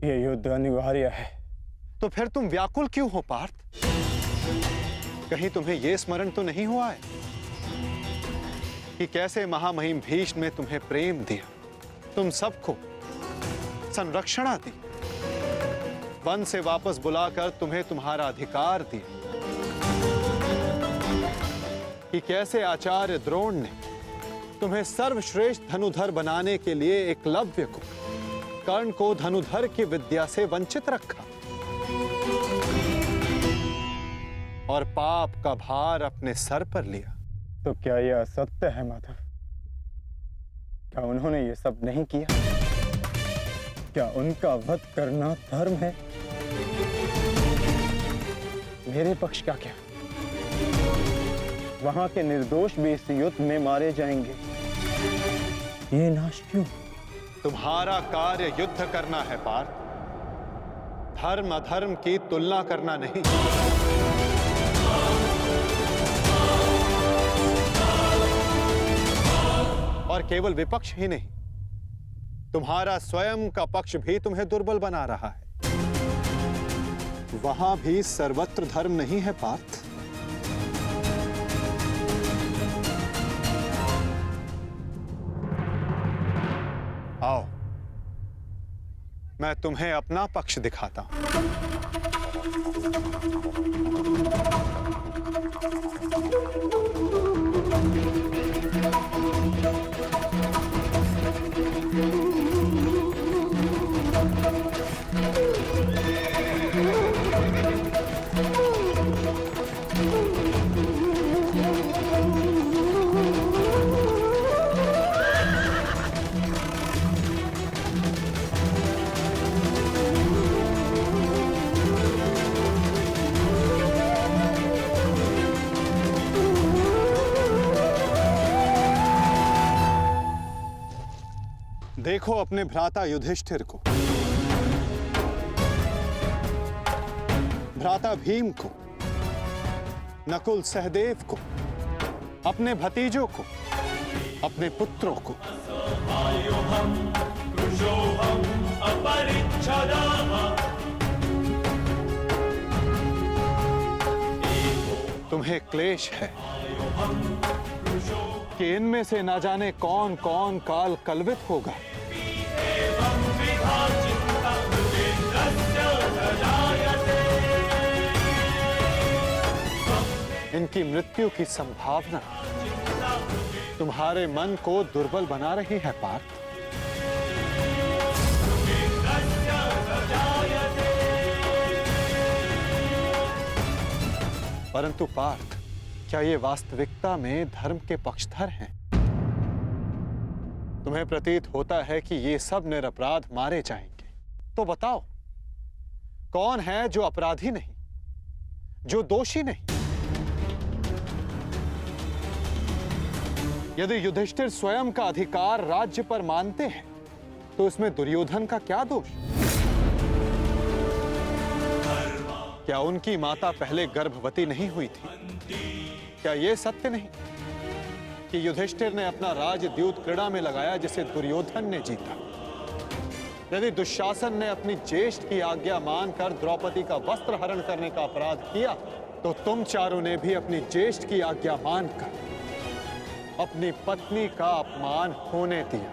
ये युद्ध अनिवार्य है। तो फिर तुम व्याकुल क्यों हो पार्थ? कहीं तुम्हें यह स्मरण तो नहीं हुआ है कि कैसे महामहिम भीष्म ने तुम्हें प्रेम दिया, तुम सबको संरक्षणा दी, वन से वापस बुलाकर तुम्हें तुम्हारा अधिकार दिया, कि कैसे आचार्य द्रोण ने तुम्हें सर्वश्रेष्ठ धनुधर बनाने के लिए एकलव्य को, कर्ण को धनुधर की विद्या से वंचित रखा और पाप का भार अपने सर पर लिया। तो क्या यह असत्य है माधव? क्या उन्होंने ये सब नहीं किया? क्या उनका वध करना धर्म है? मेरे पक्ष का क्या? वहां के निर्दोष भी इस युद्ध में मारे जाएंगे। ये नाश क्यों? तुम्हारा कार्य युद्ध करना है पार्थ, धर्म अधर्म की तुलना करना नहीं। और केवल विपक्ष ही नहीं, तुम्हारा स्वयं का पक्ष भी तुम्हें दुर्बल बना रहा है। वहां भी सर्वत्र धर्म नहीं है पार्थ। आओ, मैं तुम्हें अपना पक्ष दिखाता हूं। देखो अपने भ्राता युधिष्ठिर को, भ्राता भीम को, नकुल सहदेव को, अपने भतीजों को, अपने पुत्रों को। तुम्हें क्लेश है कि इनमें से ना जाने कौन कौन काल कलवित होगा। इनकी मृत्यु की संभावना तुम्हारे मन को दुर्बल बना रही है पार्थ। परंतु पार्थ, क्या ये वास्तविकता में धर्म के पक्षधर हैं? तुम्हें प्रतीत होता है कि ये सब निरपराध मारे जाएंगे। तो बताओ, कौन है जो अपराधी नहीं, जो दोषी नहीं? यदि युधिष्ठिर स्वयं का अधिकार राज्य पर मानते हैं, तो इसमें दुर्योधन का क्या दोष? क्या उनकी माता पहले गर्भवती नहीं हुई थी? क्या यह सत्य नहीं कि युधिष्ठिर ने अपना राज द्यूत क्रीड़ा में लगाया, जिसे दुर्योधन ने जीता? यदि दुशासन ने अपनी ज्येष्ठ की आज्ञा मानकर द्रौपदी का वस्त्र हरण करने का अपराध किया, तो तुम चारों ने भी अपनी ज्येष्ठ की आज्ञा मानकर अपनी पत्नी का अपमान होने दिया।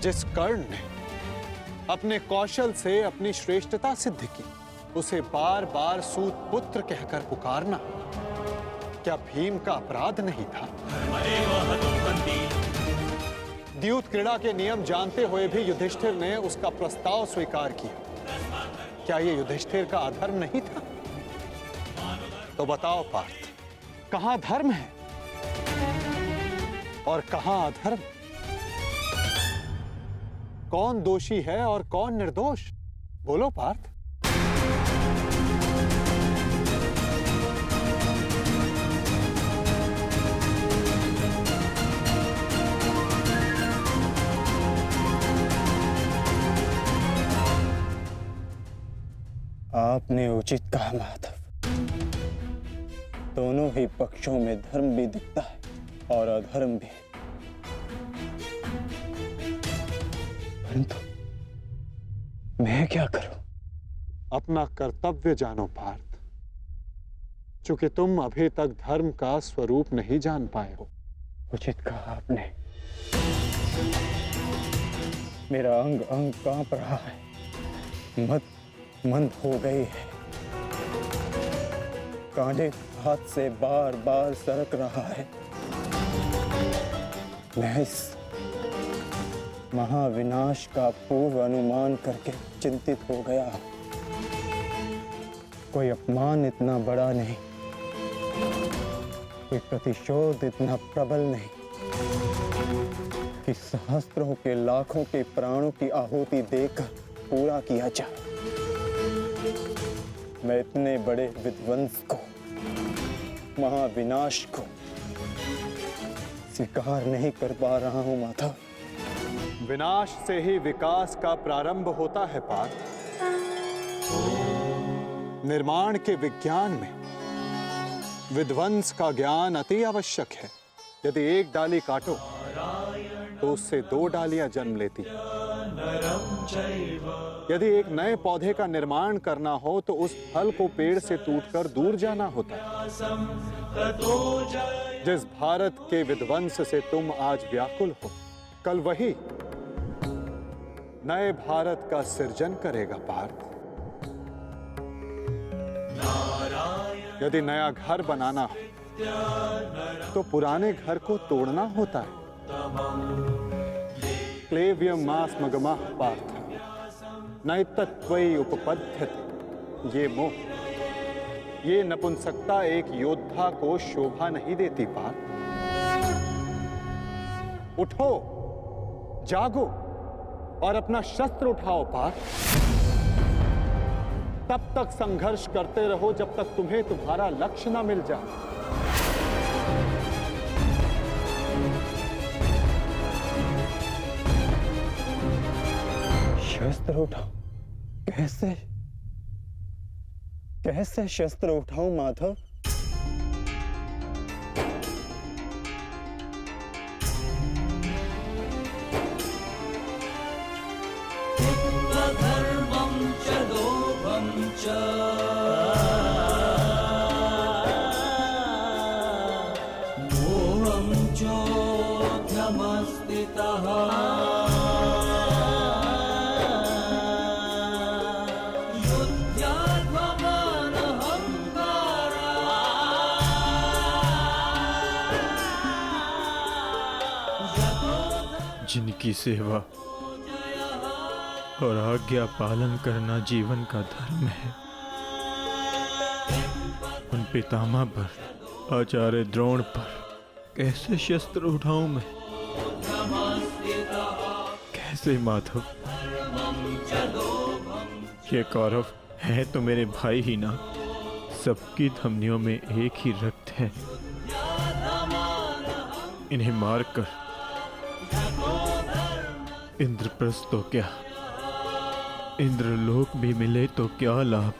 जिस कर्ण ने अपने कौशल से अपनी श्रेष्ठता सिद्ध की, उसे बार बार सूत पुत्र कहकर पुकारना क्या भीम का अपराध नहीं था? द्यूत क्रीड़ा के नियम जानते हुए भी युधिष्ठिर ने उसका प्रस्ताव स्वीकार किया। क्या ये युधिष्ठिर का अधर्म नहीं था? तो बताओ पार्थ, कहां धर्म है और कहां अधर्म? कौन दोषी है और कौन निर्दोष? बोलो पार्थ। आपने उचित कहा माधव। दोनों ही पक्षों में धर्म भी दिखता है और अधर्म भी। परंतु मैं क्या करूं? अपना कर्तव्य जानो पार्थ। चूंकि तुम अभी तक धर्म का स्वरूप नहीं जान पाए हो। उचित कहा आपने। मेरा अंग अंग कांप रहा है, मत मंद हो गई है, कांटे हाथ से बार बार सरक रहा है। मैं इस महाविनाश का पूर्व अनुमान करके चिंतित हो गया। कोई अपमान इतना बड़ा नहीं, कोई प्रतिशोध इतना प्रबल नहीं कि सहस्त्रों के लाखों के प्राणों की आहुति देकर पूरा किया जाए। मैं इतने बड़े विध्वंस को, महाविनाश को स्वीकार नहीं कर पा रहा हूं माधव। विनाश से ही विकास का प्रारंभ होता है पार्थ। निर्माण के विज्ञान में विध्वंस का ज्ञान अति आवश्यक है। यदि एक डाली काटो तो उससे दो डालियां जन्म लेती। यदि एक नए पौधे का निर्माण करना हो तो उस फल को पेड़ से टूटकर दूर जाना होता है। जिस भारत के विध्वंस से तुम आज व्याकुल हो, कल वही नए भारत का सृजन करेगा पार्थ। यदि नया घर बनाना हो तो पुराने घर को तोड़ना होता है। क्लेव्यम मास मगमा पार्थ नैतत्वयि उपपद्यते। ये मोह, ये नपुंसकता एक योद्धा को शोभा नहीं देती पार्थ। उठो, जागो और अपना शस्त्र उठाओ पार्थ। तब तक संघर्ष करते रहो जब तक तुम्हें तुम्हारा लक्ष्य ना मिल जाए। शस्त्र उठाओ? कैसे कैसे शस्त्र उठाऊं माधव? धर्मं च लोभं च मोहं चोऽध्यमस्थितः जिनकी सेवा और आज्ञा पालन करना जीवन का धर्म है, उन पितामह पर, आचार्य द्रोण पर कैसे शस्त्र उठाऊं मैं? कैसे माधव? ये कौरव है तो मेरे भाई ही ना। सबकी धमनियों में एक ही रक्त है। इन्हें मारकर इंद्रप्रस्थ तो क्या, इंद्रलोक भी मिले तो क्या लाभ?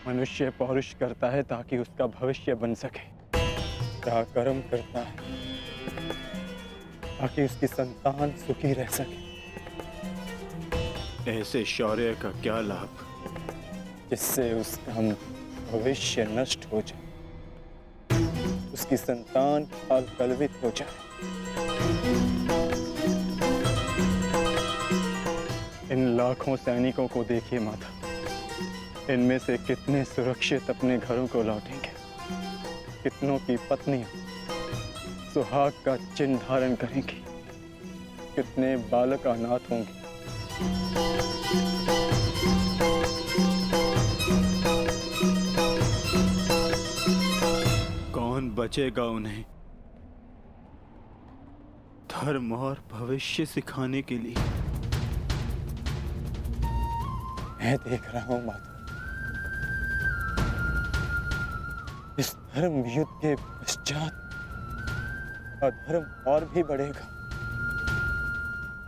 मनुष्य पौरुष करता है ताकि उसका भविष्य बन सके, क्या कर्म करता है ताकि उसकी संतान सुखी रह सके। ऐसे शौर्य का क्या लाभ जिससे उसका भविष्य नष्ट हो जाए, उसकी संतान कलवित हो जाए। इन लाखों सैनिकों को देखिए माता, इनमें से कितने सुरक्षित अपने घरों को लौटेंगे, कितनों की पत्नियां सुहाग का चिन्ह धारण करेंगी, कितने बालक अनाथ होंगे। कौन बचेगा उन्हें धर्म और भविष्य सिखाने के लिए? मैं देख रहा हूं माता, इस धर्म युद्ध के पश्चात अधर्म और भी बढ़ेगा।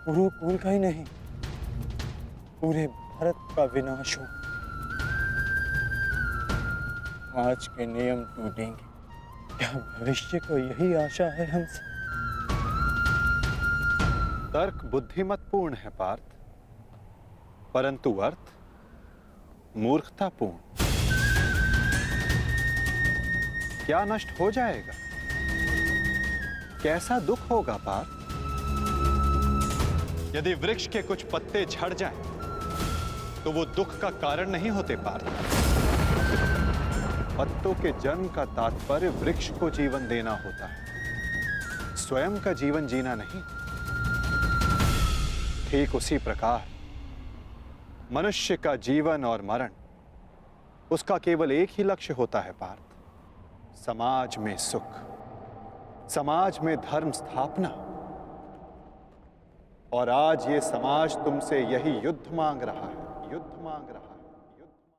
कुरुकुल का ही नहीं, पूरे भारत का विनाश होगा। आज के नियम टूटेंगे, क्या भविष्य को यही आशा है हमसे? तर्क बुद्धिमतपूर्ण है पार्थ, परंतु अर्थ मूर्खतापूर्ण। क्या नष्ट हो जाएगा? कैसा दुख होगा पार्थ? यदि वृक्ष के कुछ पत्ते झड़ जाएं, तो वो दुख का कारण नहीं होते पार्थ। पत्तों के जन्म का तात्पर्य वृक्ष को जीवन देना होता है, स्वयं का जीवन जीना नहीं। ठीक उसी प्रकार मनुष्य का जीवन और मरण, उसका केवल एक ही लक्ष्य होता है पार्थ, समाज में सुख, समाज में धर्म स्थापना। और आज ये समाज तुमसे यही युद्ध मांग रहा है, युद्ध मांग रहा है।